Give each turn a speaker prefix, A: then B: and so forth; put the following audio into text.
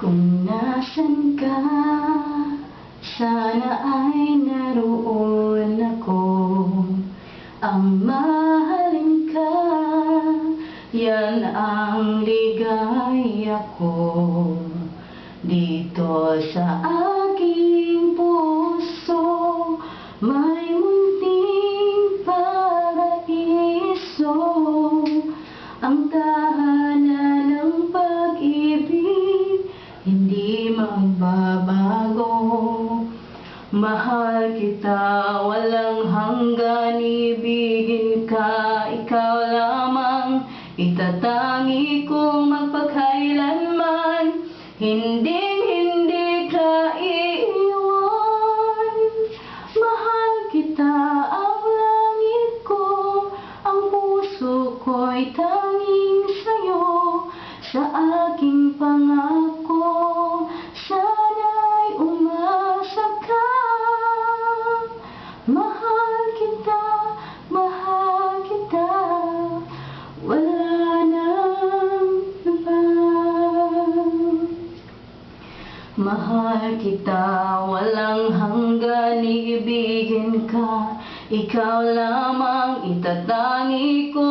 A: Kung nasan ka, sana ay naroon ako. Ang mahalin ka, yan ang ligaya ko. Dito sa aking puso, may munting paraiso, ang tahanan ng pag-ibig, hindi magbabago. Mahal kita, walang hanggan, ibigin ka, ikaw lamang, itatangi kong magpakailanman, hindi ka iiwan. Mahal kita, ang langit ko, ang puso ko'y tanging sa'yo, sa aking pangako, sana'y umasa ka. Mahal kita, wala nang iba. Mahal kita, walang hanggan, ibigin ka, ikaw lamang, itatangi ko